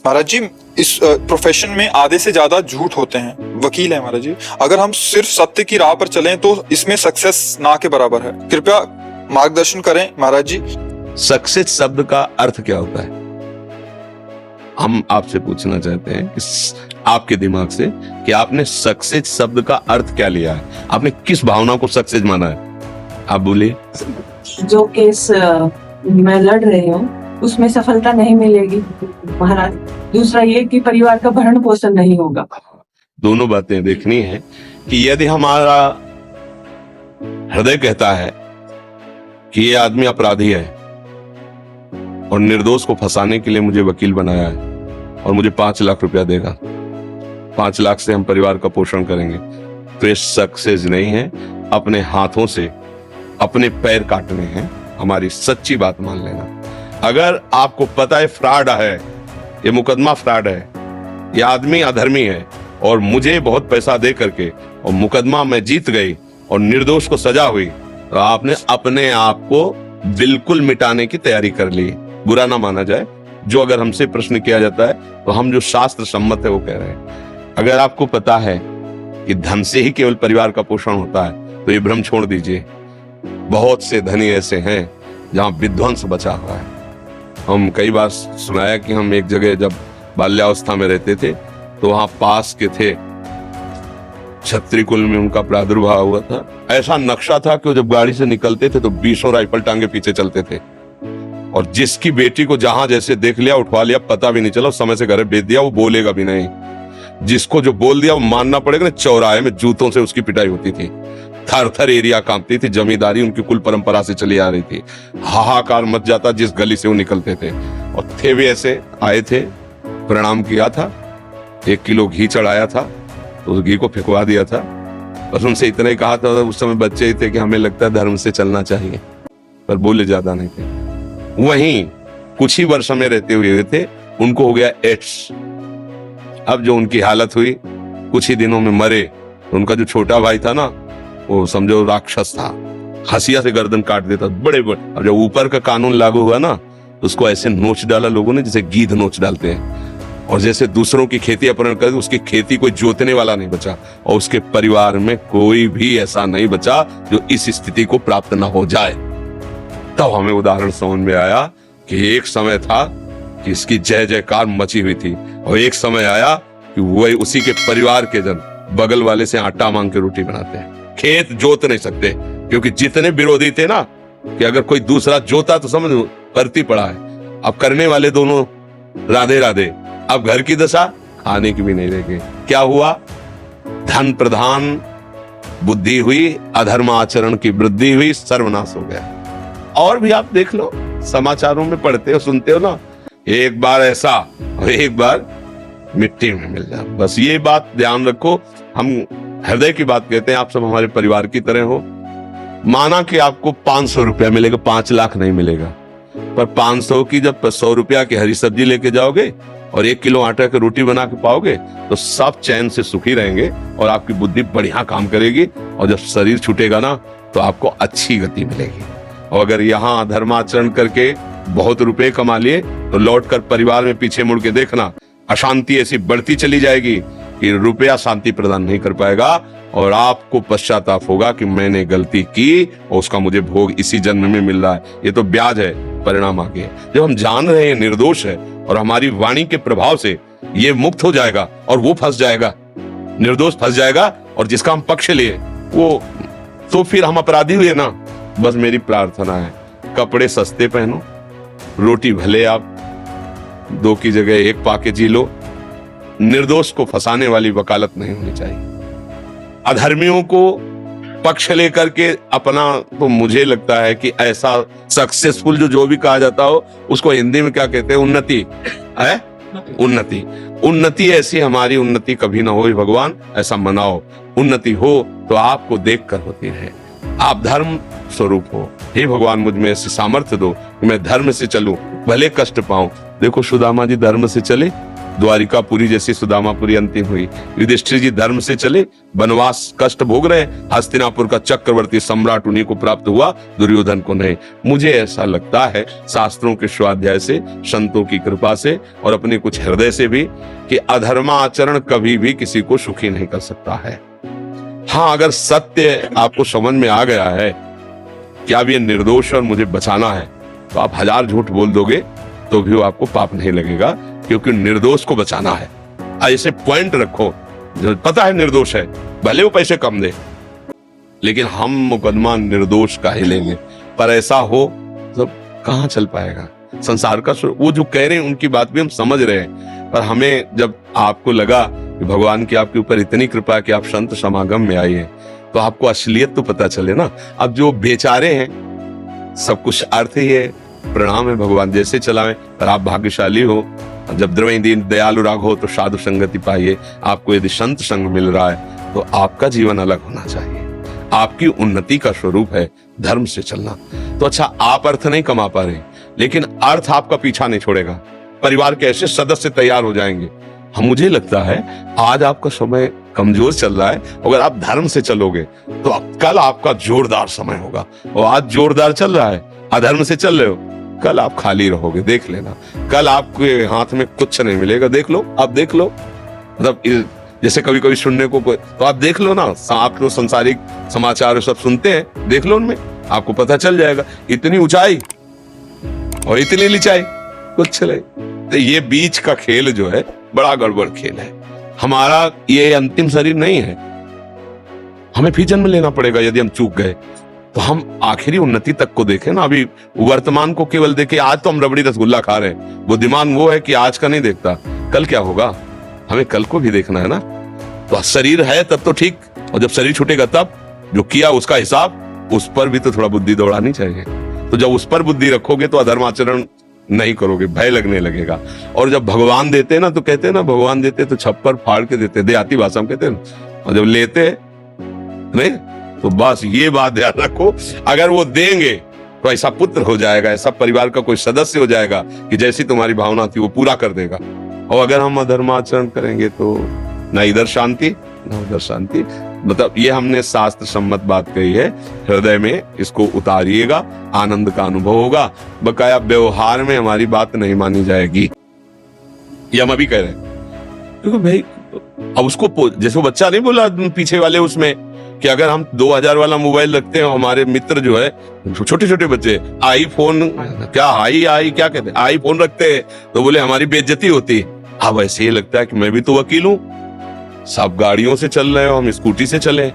महाराज जी, इस प्रोफेशन में आधे से ज्यादा झूठ होते हैं। वकील है महाराज जी, अगर हम सिर्फ सत्य की राह पर चलें तो इसमें सक्सेस ना के बराबर है। कृपया मार्गदर्शन करें महाराज जी। सक्सेस शब्द का अर्थ क्या होता है, हम आपसे पूछना चाहते हैं आपके दिमाग से कि आपने सक्सेस शब्द का अर्थ क्या लिया है, आपने किस भावना को सक्सेस माना है, आप बोलिए। जो केस मैं लड़ रही हूँ उसमें सफलता नहीं मिलेगी महाराज। दूसरा ये कि परिवार का भरण पोषण नहीं होगा। दोनों बातें देखनी है कि यदि हमारा हृदय कहता है कि ये आदमी अपराधी है और निर्दोष को फंसाने के लिए मुझे वकील बनाया है और मुझे 5 लाख रुपया देगा, 5 लाख से हम परिवार का पोषण करेंगे, तो ये सक्सेस नहीं है। अपने हाथों से अपने पैर काटने हैं, हमारी सच्ची बात मान लेना। अगर आपको पता है फ्रॉड है, ये मुकदमा फ्रॉड है, ये आदमी अधर्मी है और मुझे बहुत पैसा दे करके और मुकदमा मैं जीत गई और निर्दोष को सजा हुई, तो आपने अपने आप को बिल्कुल मिटाने की तैयारी कर ली। बुरा ना माना जाए, जो अगर हमसे प्रश्न किया जाता है तो हम जो शास्त्र सम्मत है वो कह रहे हैं। अगर आपको पता है कि धन से ही केवल परिवार का पोषण होता है तो ये भ्रम छोड़ दीजिए। बहुत से धनी ऐसे हैं जहां विध्वंस बचा हुआ है। हम कई बार सुनाया कि हम एक जगह जब बाल्यावस्था में रहते थे तो वहां पास के थे, छत्री कुल में उनका प्रादुर्भाव हुआ था। ऐसा नक्शा था कि जब गाड़ी से निकलते थे तो 20 राइफल टांगे पीछे चलते थे और जिसकी बेटी को जहां जैसे देख लिया उठवा लिया, पता भी नहीं चला, उस समय से घर भेज दिया, वो बोलेगा भी नहीं। जिसको जो बोल दिया वो मानना पड़ेगा ना। चौराहे में जूतों से उसकी पिटाई होती थी, थर थर एरिया कांपती थी। जमींदारी उनकी कुल परंपरा से चली आ रही थी। हाहाकार मच जाता जिस गली से वो निकलते थे। और थे भी ऐसे, आए थे, प्रणाम किया था, 1 किलो घी चढ़ाया था तो उस घी को फेंकवा दिया था। बस उनसे इतना ही कहा था, उस समय बच्चे ही थे, कि हमें लगता है धर्म से चलना चाहिए, पर बोले ज्यादा नहीं थे। वहीं कुछ ही वर्ष में रहते हुए थे, उनको हो गया एड्स। अब जो उनकी हालत हुई, कुछ ही दिनों में मरे। तो उनका जो छोटा भाई था ना, वो समझो राक्षस था, हंसिया से गर्दन काट देता, बड़े बड़े। अब जब ऊपर का कानून लागू हुआ ना तो उसको ऐसे नोच डाला लोगों ने जैसे गीध नोच डालते हैं। और जैसे दूसरों की खेती अपहरण कर, उसकी खेती कोई जोतने वाला नहीं बचा और उसके परिवार में कोई भी ऐसा नहीं बचा जो इस स्थिति को प्राप्त न हो जाए। तब हमें उदाहरण समझ में आया कि एक समय था कि इसकी जय जयकार मची हुई थी और एक समय आया कि वही उसी के परिवार के जन बगल वाले से आटा मांग के रोटी बनाते हैं। खेत जोत नहीं सकते क्योंकि जितने विरोधी थे ना, कि अगर कोई दूसरा जोता तो समझ परती पड़ा है। अब करने वाले दोनों राधे राधे। अब घर की दशा, खाने की भी नहीं रह गई। क्या हुआ? धन प्रधान बुद्धि हुई, अधर्म आचरण की वृद्धि हुई, सर्वनाश हो गया। और भी आप देख लो, समाचारों में पढ़ते हो, सुनते हो ना, एक बार ऐसा और एक बार मिट्टी में मिल जाए। बस ये बात ध्यान रखो। हम हृदय की बात कहते हैं, आप सब हमारे परिवार की तरह हो। माना कि आपको 500 रुपया मिलेगा, 5 लाख नहीं मिलेगा, पर 500 की जब 100 रुपया की हरी सब्जी लेके जाओगे और 1 किलो आटा की रोटी बना के पाओगे तो सब चैन से सुखी रहेंगे और आपकी बुद्धि बढ़िया काम करेगी। और जब शरीर छूटेगा ना तो आपको अच्छी गति मिलेगी। और अगर यहाँ धर्माचरण करके बहुत रुपए कमा लिए तो लौटकर परिवार में पीछे मुड़ के देखना, अशांति ऐसी बढ़ती चली जाएगी कि रुपया शांति प्रदान नहीं कर पाएगा और आपको पश्चाताप होगा कि मैंने गलती की और उसका मुझे भोग इसी जन्म में मिल रहा है। ये तो ब्याज है, परिणाम आगे है। जब हम जान रहे हैं निर्दोष है और हमारी वाणी के प्रभाव से ये मुक्त हो जाएगा और वो फंस जाएगा, निर्दोष फंस जाएगा और जिसका हम पक्ष लिए वो, तो फिर हम अपराधी हुए ना। बस मेरी प्रार्थना है, कपड़े सस्ते पहनो, रोटी भले आप 2 की जगह 1 पाके जी लो। निर्दोष को फंसाने वाली वकालत नहीं होनी चाहिए। अधर्मियों को पक्ष लेकर के अपना, तो मुझे लगता है कि ऐसा सक्सेसफुल जो भी कहा जाता हो, उसको हिंदी में क्या कहते हैं? उन्नति है, उन्नति। उन्नति ऐसी हमारी उन्नति कभी ना हो भगवान, ऐसा मनाओ। उन्नति हो तो आपको देखकर होती है। आप धर्म स्वरूप हो। हे भगवान, मुझ में ऐसी सामर्थ्य दो कि मैं धर्म से चलूं, भले कष्ट पाऊं। देखो सुदामा जी धर्म से चले द्वारिकापुरी जैसी सुदामापुरी अंतिम हुई। युधिष्ठिर जी धर्म से चले, वनवास कष्ट भोग रहे, हस्तिनापुर का चक्रवर्ती सम्राट उन्हीं को प्राप्त हुआ, दुर्योधन को नहीं। मुझे ऐसा लगता है शास्त्रों के स्वाध्याय से, संतों की कृपा से और अपने कुछ हृदय से भी कि अधर्माचरण कभी भी किसी को सुखी नहीं कर सकता है। हाँ, अगर सत्य आपको समझ में आ गया है कि अब ये निर्दोष और मुझे बचाना है, तो आप 1000 झूठ बोल दोगे तो भी वो आपको पाप नहीं लगेगा, क्योंकि निर्दोष को बचाना है। ऐसे पॉइंट रखो, पता है निर्दोष है, भले वो पैसे कम दे, लेकिन हम मुकदमा निर्दोष का ही लेंगे। पर ऐसा हो तो कहां चल पाएगा संसार का। वो जो कह रहे हैं उनकी बात भी हम समझ रहे हैं, पर हमें जब आपको लगा कि भगवान की आपके ऊपर इतनी कृपा कि आप संत समागम में आई है, तो आपको असलियत तो पता चले ना। अब जो बेचारे हैं, सब कुछ अर्थ ही है, प्रणाम है, भगवान जैसे चलावे, पर आप भाग्यशाली हो। जब द्रव्य दीन दयालु राग हो तो साधु संगति पाइए। आपको यदि संत संग मिल रहा है तो आपका जीवन अलग होना चाहिए, आपकी उन्नति का स्वरूप है धर्म से चलना। तो अच्छा, आप अर्थ नहीं कमा पा रहे, लेकिन अर्थ आपका पीछा नहीं छोड़ेगा। परिवार के ऐसे सदस्य तैयार हो जाएंगे। मुझे लगता है आज आपका समय कमजोर चल रहा है, अगर आप धर्म से चलोगे तो कल आपका जोरदार समय होगा। और आज जोरदार चल रहा है, अधर्म से चल रहे हो, कल आप खाली रहोगे, देख लेना। कल आपके हाथ में कुछ नहीं मिलेगा, देख लो, आप देख लो। मतलब जैसे कभी कभी सुनने को तो आप देख लो ना, आप तो संसारिक समाचार सब सुनते हैं, देख लो, उनमें आपको पता चल जाएगा। इतनी ऊंचाई और इतनी नीचाई, कुछ नहीं। तो ये बीच का खेल जो है बड़ा गड़बड़ खेल है। हमारा ये अंतिम शरीर नहीं है, हमें फिर जन्म लेना पड़ेगा। यदि हम चूक गए तो हम आखिरी उन्नति तक को देखें ना। अभी वर्तमान को केवल देखें, आज तो हम रबड़ी रसगुल्ला खा रहे हैं, बुद्धिमान वो है कि आज का नहीं देखता, कल क्या होगा, हमें कल को भी देखना है ना। तो शरीर है तब तो ठीक, और जब शरीर छूटेगा तब जो किया उसका हिसाब, उस पर भी तो थोड़ा बुद्धि दौड़ानी चाहिए। तो जब उस पर बुद्धि रखोगे तो अधर्माचरण नहीं करोगे, भय लगने लगेगा। और जब भगवान देते हैं ना, तो कहते हैं ना, भगवान देते तो छप्पर फाड़ के देते, देहाती भाषा में कहते हैं ना। और जब लेते नहीं, तो बस ये बात ध्यान रखो, अगर वो देंगे तो ऐसा पुत्र हो जाएगा, ऐसा परिवार का कोई सदस्य हो जाएगा कि जैसी तुम्हारी भावना थी वो पूरा कर देगा। और अगर हम अधर्माचरण करेंगे तो ना इधर शांति ना उधर शांति। मतलब ये हमने शास्त्र सम्मत बात कही है, हृदय में इसको उतारिएगा, आनंद का अनुभव होगा। बकाया व्यवहार में हमारी बात नहीं मानी जाएगी, ये हम अभी कह रहे हैं। क्योंकि भाई अब उसको, जैसे वो बच्चा नहीं बोला पीछे वाले उसमें, कि अगर हम 2000 वाला मोबाइल रखते हैं, हमारे मित्र जो है छोटे छोटे बच्चे आईफोन, क्या आई क्या कहते हैं, आईफोन रखते हैं, तो बोले हमारी बेइज्जती होती। अब ऐसे ही लगता है कि मैं भी तो वकील हूँ, सब गाड़ियों से चल रहे हो, हम स्कूटी से चले,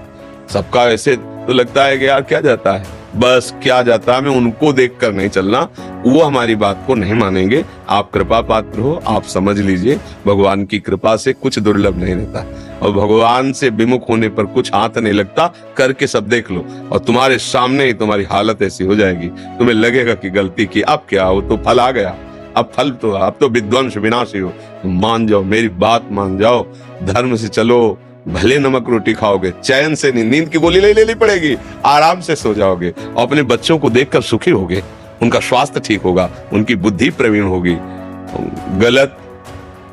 सबका ऐसे तो लगता है कि यार क्या जाता है, बस क्या जाता है, हमें उनको देखकर नहीं चलना, वो हमारी बात को नहीं मानेंगे। आप कृपा पात्र हो, आप समझ लीजिए, भगवान की कृपा से कुछ दुर्लभ नहीं रहता, और भगवान से विमुख होने पर कुछ हाथ नहीं लगता। करके सब देख लो, और तुम्हारे सामने ही तुम्हारी हालत ऐसी हो जाएगी, तुम्हें लगेगा कि गलती की, अब क्या, वो तो फल आ गया, अब फल तो, अब तो विध्वंस विनाशी हो। मान जाओ, मेरी बात मान जाओ, धर्म से चलो, भले नमक रोटी खाओगे, चैन से नहीं, नींद की गोली नहीं लेनी पड़ेगी, आराम से सो जाओगे, और अपने बच्चों को देखकर सुखी होगे, उनका स्वास्थ्य ठीक होगा, उनकी बुद्धि प्रवीण होगी, गलत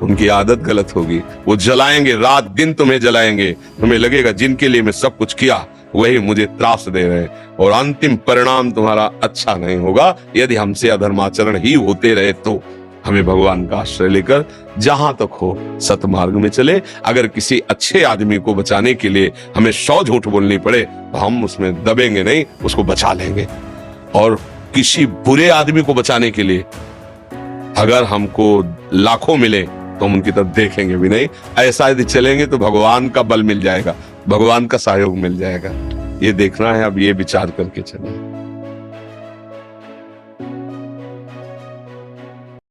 उनकी आदत गलत होगी, वो जलाएंगे, रात दिन तुम्हें जलाएंगे, तुम्हें लगेगा जिनके लिए मैं सब कुछ किया वही मुझे त्रास दे रहे हैं, और अंतिम परिणाम तुम्हारा अच्छा नहीं होगा यदि हमसे अधर्माचरण ही होते रहे। तो हमें भगवान का आश्रय लेकर जहां तक हो सतमार्ग में चले। अगर किसी अच्छे आदमी को बचाने के लिए हमें 100 झूठ बोलनी पड़े तो हम उसमें दबेंगे नहीं, उसको बचा लेंगे। और किसी बुरे आदमी को बचाने के लिए अगर हमको लाखों मिले तो हम उनकी तरफ देखेंगे भी नहीं। ऐसा यदि चलेंगे तो भगवान का बल मिल जाएगा, भगवान का सहयोग मिल जाएगा। ये देखना है, अब ये विचार करके चलें।